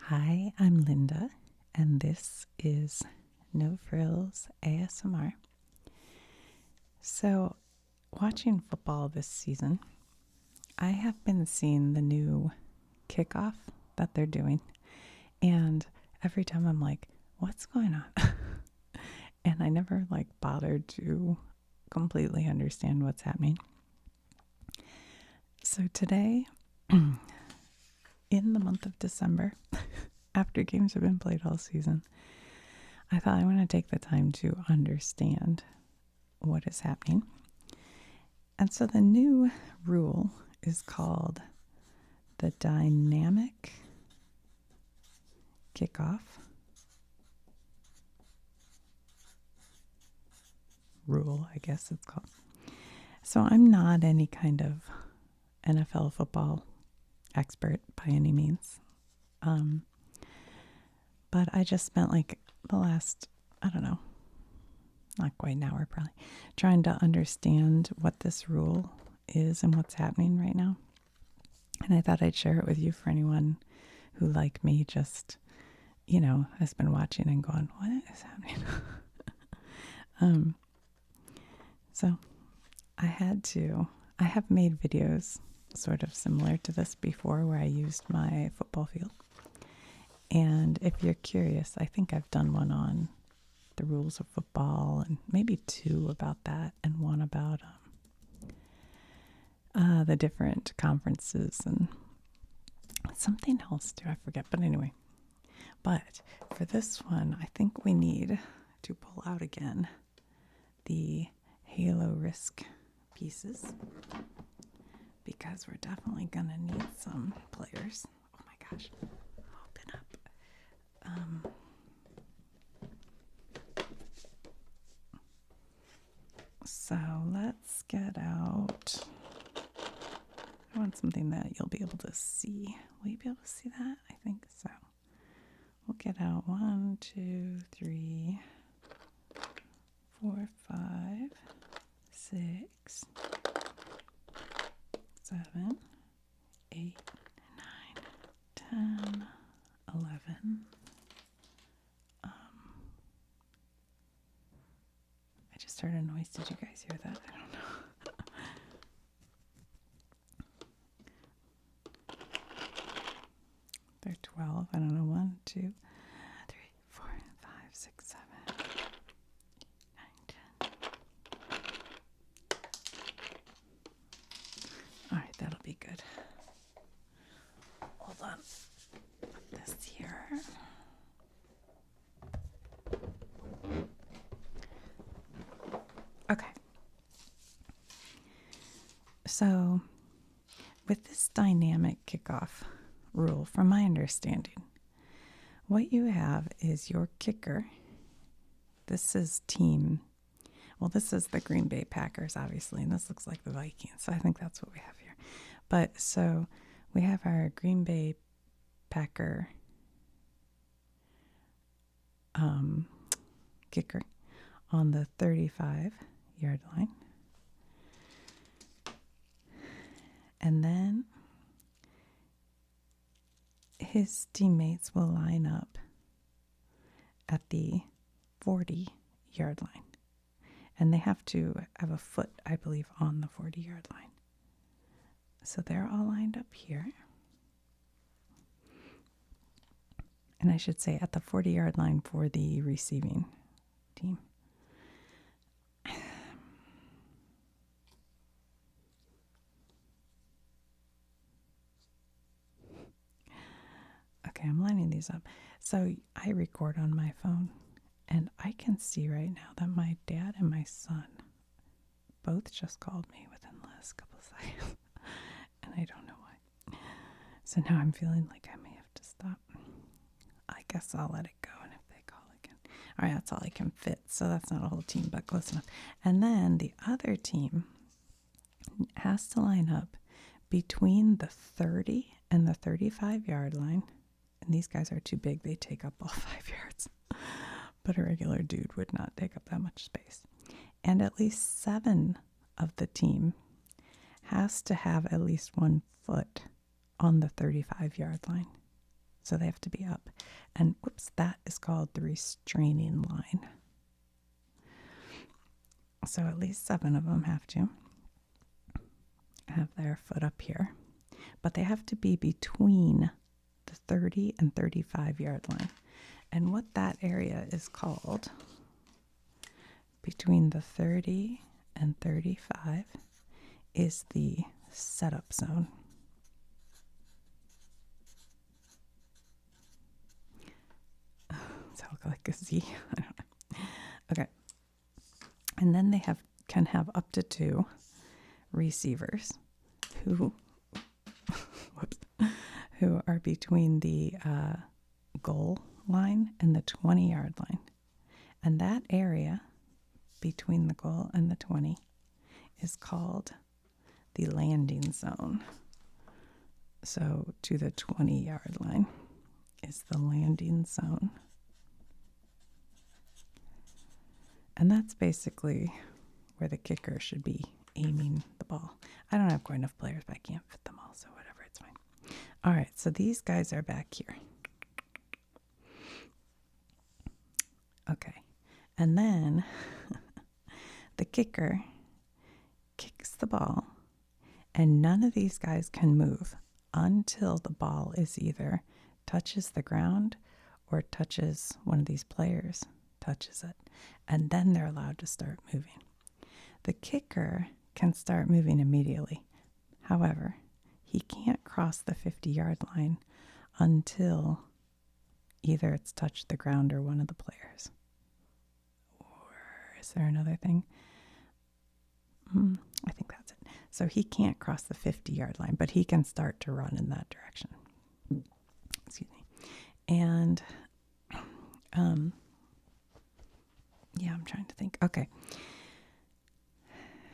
Hi, I'm Linda, and this is No Frills ASMR. So, watching football this season, I have been seeing the new kickoff that they're doing, and every time I'm like, what's going on? And I never bothered to completely understand what's happening. So today, in the month of December, after games have been played all season, I thought I want to take the time to understand what is happening. And so the new rule is called the Dynamic Kickoff Rule, I guess it's called. So I'm not any kind of NFL football expert by any means. But I just spent the last, I don't know, not quite an hour probably, trying to understand what this rule is and what's happening right now. And I thought I'd share it with you for anyone who, like me, just, has been watching and going, what is happening? So I have made videos sort of similar to this before where I used my football field. And if you're curious, I think I've done one on the rules of football and maybe two about that and one about the different conferences and something else too. I forget. But anyway, for this one, I think we need to pull out again the halo risk pieces because we're definitely going to need some players. Oh my gosh. Open up. So let's get out. I want something that you'll be able to see. Will you be able to see that? I think so. We'll get out 1, 2, 3, 4, 5, 6, 7, 8, 9, 10, 11. I just heard a noise. Did you guys hear that? I don't know. They're 12. I don't know. 1, 2, 3, 4, 5, 6, 7, 8, 9, 10. All right, that'll be good. Hold on. Put this here. Okay. So, with this dynamic kickoff rule, from my understanding, what you have is your kicker. This is this is the Green Bay Packers, obviously, and this looks like the Vikings. So I think that's what we have here. But so we have our Green Bay Packer kicker on the 35-yard line. And then his teammates will line up at the 40-yard line. And they have to have a foot, I believe, on the 40-yard line. So they're all lined up here. And I should say at the 40-yard line for the receiving team. Okay, I'm lining these up. So I record on my phone, and I can see right now that my dad and my son both just called me within the last couple of seconds, and I don't know why. So now I'm feeling like I may have to stop. I guess I'll let it go, and if they call again. All right, that's all I can fit, so that's not a whole team, but close enough. And then the other team has to line up between the 30 and the 35-yard line. And these guys are too big. They take up all 5 yards. But a regular dude would not take up that much space. And at least 7 of the team has to have at least 1 foot on the 35-yard line. So they have to be up. And whoops, that is called the restraining line. So at least 7 of them have to have their foot up here. But they have to be between the 30 and 35 yard line. And what that area is called, between the 30 and 35, is the setup zone. Does that look like a Z? I don't know. Okay. And then they can have up to 2 receivers who are between the goal line and the 20 yard line. And that area between the goal and the 20 is called the landing zone. So to the 20 yard line is the landing zone. And that's basically where the kicker should be aiming the ball. I don't have quite enough players, but I can't fit them all, so whatever, it's fine. All right, so these guys are back here. Okay, and then the kicker kicks the ball, and none of these guys can move until the ball is either touches the ground or touches one of these players, touches it, and then they're allowed to start moving. The kicker can start moving immediately. However, he can't cross the 50-yard line until either it's touched the ground or one of the players. Or is there another thing? I think that's it. So he can't cross the 50-yard line, but he can start to run in that direction. Excuse me. And yeah, I'm trying to think. Okay.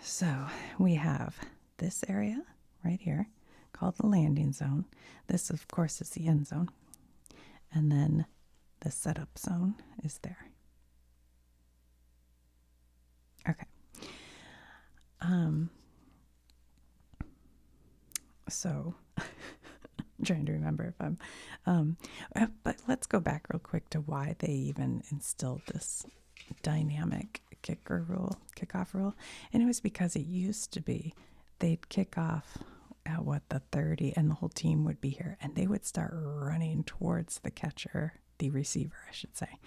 So we have this area right here called the landing zone. This, of course, is the end zone. And then the setup zone is there. Okay. So I'm trying to remember if I'm, but let's go back real quick to why they even instilled this dynamic kickoff rule. And it was because it used to be they'd kick off at the 30 and the whole team would be here and they would start running towards the catcher, the receiver, I should say,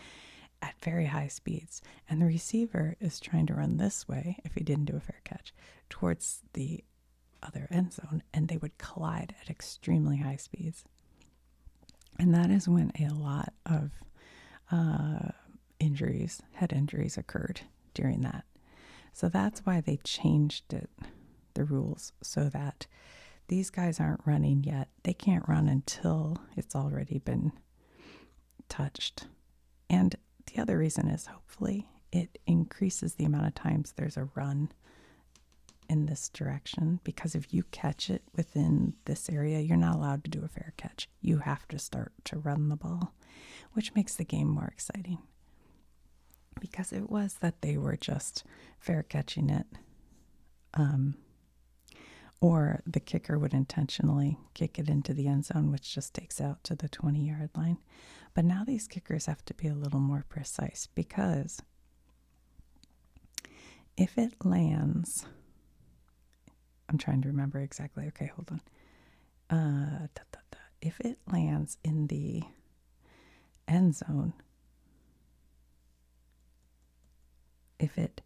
at very high speeds. And the receiver is trying to run this way, if he didn't do a fair catch, towards the other end zone, and they would collide at extremely high speeds. And that is when a lot of head injuries occurred during that. So that's why they changed the rules, so that these guys aren't running yet. They can't run until it's already been touched. And the other reason is hopefully it increases the amount of times there's a run in this direction, because if you catch it within this area, you're not allowed to do a fair catch. You have to start to run the ball, which makes the game more exciting. Because it was that they were just fair catching it, or the kicker would intentionally kick it into the end zone, which just takes out to the 20-yard line. But now these kickers have to be a little more precise, because if it lands, I'm trying to remember exactly. Okay, hold on. If it lands in the end zone, if it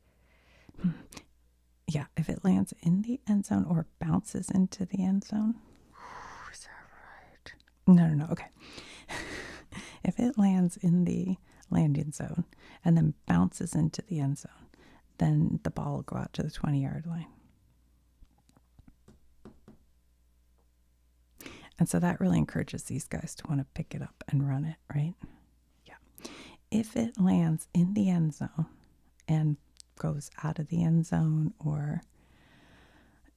lands in the end zone or bounces into the end zone, is that right? No. Okay. If it lands in the landing zone and then bounces into the end zone, then the ball will go out to the 20-yard line. And so that really encourages these guys to want to pick it up and run it, right? Yeah. If it lands in the end zone and goes out of the end zone or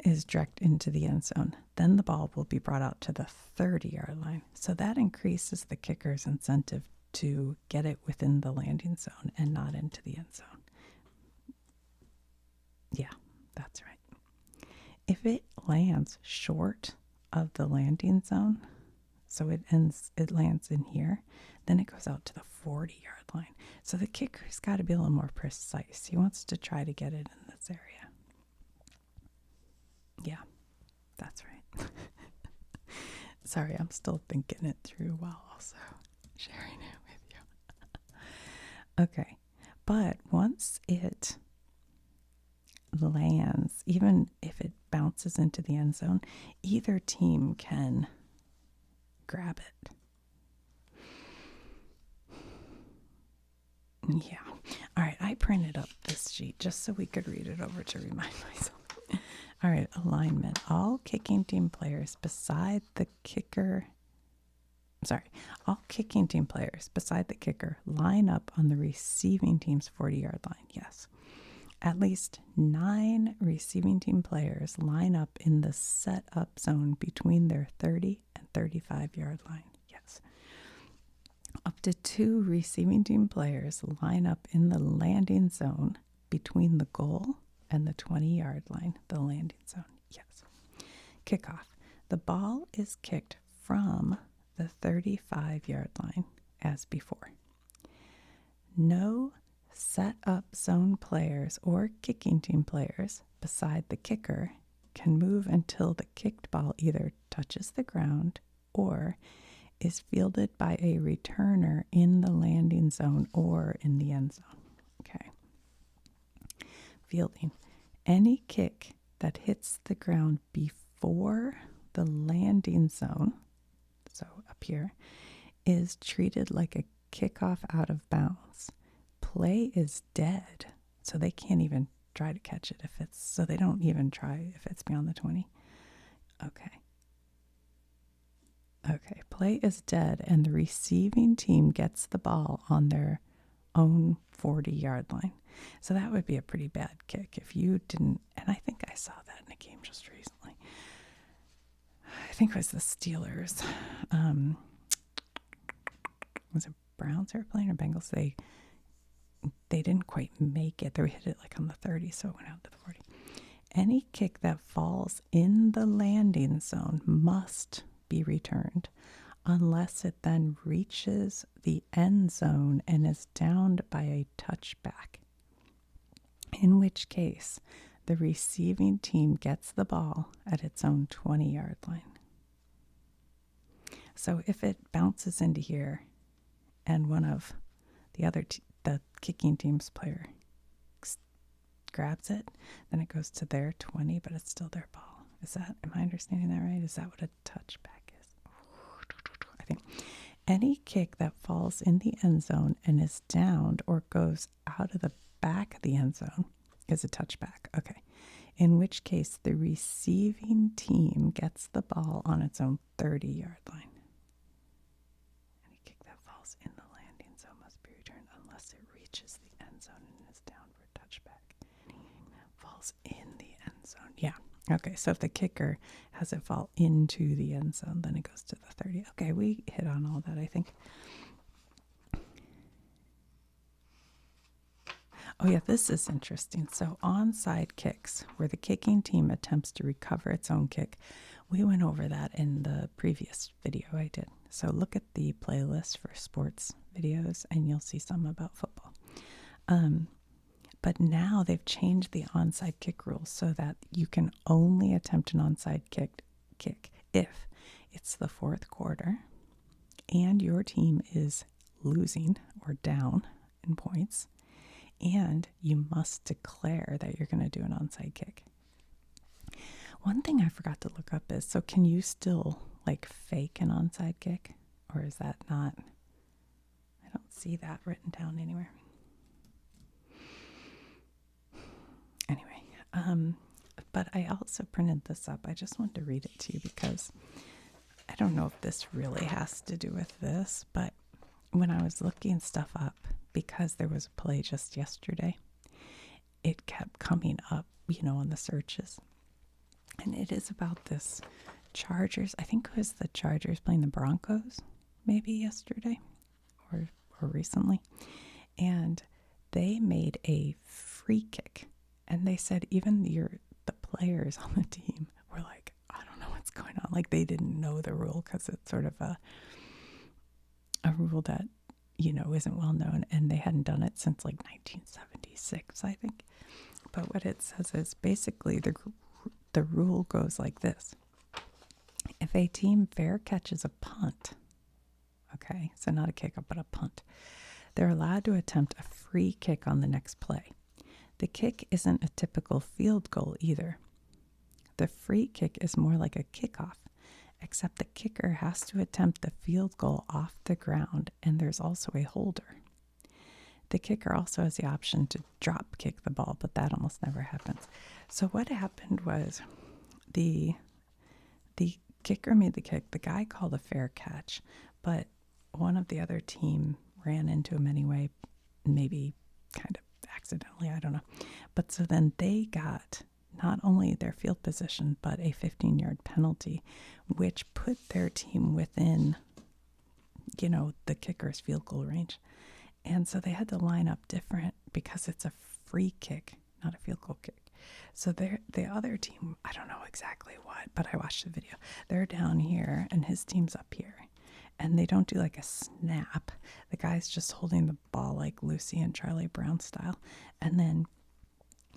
is direct into the end zone, then the ball will be brought out to the 30-yard line. So that increases the kicker's incentive to get it within the landing zone and not into the end zone. Yeah, that's right. If it lands short of the landing zone, So it lands in here. Then it goes out to the 40-yard line. So the kicker's got to be a little more precise. He wants to try to get it in this area. Yeah, that's right. Sorry, I'm still thinking it through while also sharing it with you. Okay, but once it lands, even if it bounces into the end zone, either team can grab it. Yeah. All right, I printed up this sheet just so we could read it over to remind myself. All right, alignment. All kicking team players beside the kicker, all kicking team players beside the kicker line up on the receiving team's 40-yard line. Yes. At least 9 receiving team players line up in the set-up zone between their 30 and 35-yard line. Yes. Up to 2 receiving team players line up in the landing zone between the goal and the 20-yard line, the landing zone. Yes. Kickoff. The ball is kicked from the 35-yard line as before. No set-up zone players or kicking team players beside the kicker can move until the kicked ball either touches the ground or is fielded by a returner in the landing zone or in the end zone. Okay. Fielding. Any kick that hits the ground before the landing zone, so up here, is treated like a kickoff out of bounds. Play is dead, so they can't even try to catch it so they don't even try if it's beyond the 20. Okay, play is dead, and the receiving team gets the ball on their own 40-yard line. So that would be a pretty bad kick if you didn't, and I think I saw that in a game just recently. I think it was the Steelers. Was it Browns they were playing or Bengals? They didn't quite make it. They hit it like on the 30, so it went out to the 40. Any kick that falls in the landing zone must be returned unless it then reaches the end zone and is downed by a touchback, in which case the receiving team gets the ball at its own 20-yard line. So if it bounces into here and one of the kicking team's player grabs it, then it goes to their 20, but it's still their ball. Am I understanding that right? Is that what a touchback is? I think any kick that falls in the end zone and is downed or goes out of the back of the end zone is a touchback. Okay. In which case the receiving team gets the ball on its own 30-yard line. Any kick that falls in the landing zone must be returned unless it reaches the end zone and is down for a touchback. Anything that falls in the end zone. Yeah. Okay, so if the kicker has it fall into the end zone, then it goes to the 30. Okay, we hit on all that, I think. Oh yeah, this is interesting. So onside kicks, where the kicking team attempts to recover its own kick. We went over that in the previous video I did. So look at the playlist for sports videos and you'll see some about football. But now they've changed the onside kick rules so that you can only attempt an onside kick if it's the fourth quarter and your team is losing or down in points, and you must declare that you're going to do an onside kick. One thing I forgot to look up is, so can you still like fake an onside kick, or is that not? I don't see that written down anywhere. Anyway, but I also printed this up. I just wanted to read it to you because I don't know if this really has to do with this, but when I was looking stuff up, because there was a play just yesterday, it kept coming up, on the searches. And it is about this Chargers. I think it was the Chargers playing the Broncos, maybe yesterday or recently. And they made a free kick. And they said even the players on the team were like, I don't know what's going on. Like they didn't know the rule because it's sort of a rule that, isn't well known, and they hadn't done it since like 1976, I think. But what it says is basically the rule goes like this. If a team fair catches a punt, okay, so not a kickoff, but a punt, they're allowed to attempt a free kick on the next play. The kick isn't a typical field goal either. The free kick is more like a kickoff, except the kicker has to attempt the field goal off the ground, and there's also a holder. The kicker also has the option to drop kick the ball, but that almost never happens. So what happened was the kicker made the kick. The guy called a fair catch, but one of the other team ran into him anyway, maybe kind of accidentally, I don't know. But so then they got not only their field position, but a 15-yard penalty, which put their team within, the kicker's field goal range. And so they had to line up different because it's a free kick, not a field goal kick. So the other team, I don't know exactly what, but I watched the video. They're down here and his team's up here. And they don't do like a snap. The guy's just holding the ball like Lucy and Charlie Brown style. And then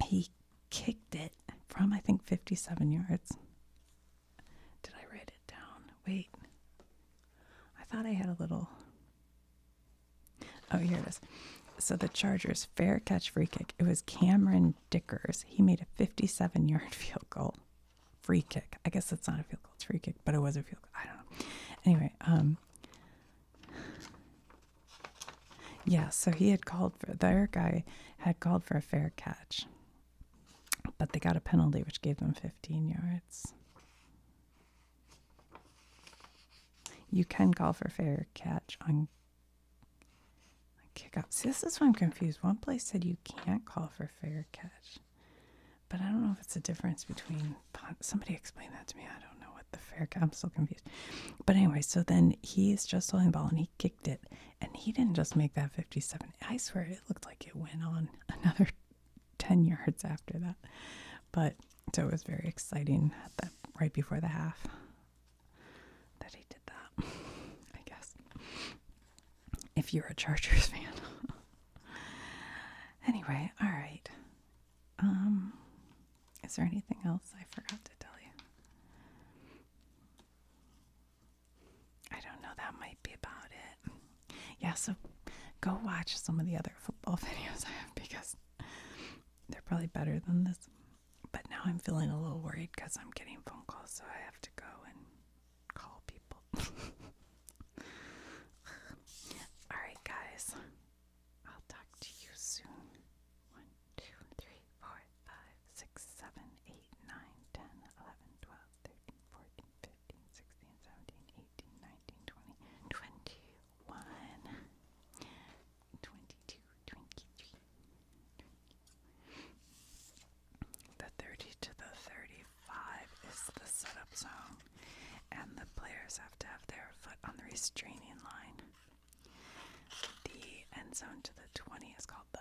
he kicked it from, I think, 57 yards. Did I write it down? Wait. I thought I had a little... Oh, here it is. So the Chargers, fair catch free kick. It was Cameron Dickers. He made a 57-yard field goal. Free kick. I guess it's not a field goal. It's free kick, but it was a field goal. I don't know. Anyway, yeah, so their guy had called for a fair catch, but they got a penalty, which gave them 15 yards. You can call for fair catch on kickoff. See, this is why I'm confused. One place said you can't call for fair catch, but I don't know if it's a difference between somebody explain that to me. I don't know what the fair catch. I'm still confused. But anyway, so then he's just holding the ball and he kicked it, and he didn't just make that 57. I swear it looked like it went on another 10 yards after that. But so it was very exciting that right before the half that he did that, I guess. If you're a Chargers fan. Anyway, all right. Is there anything else I forgot to tell you? I don't know. That might be about it. Yeah, so go watch some of the other football videos I have because they're probably better than this. But now I'm feeling a little worried because I'm getting phone calls, so I have to go and call people. All right, guys. I'll talk to you soon. 1, 2, 3, 4, 5, 6, 7, 8, 9, 10, 11, 12, 13, 14, 15, 16, 17, 18, 19, 20, 21, 22, 23. The 30 to the 35 is the setup zone, and the players have to have their foot on the restraining line. The end zone to the 20 is called the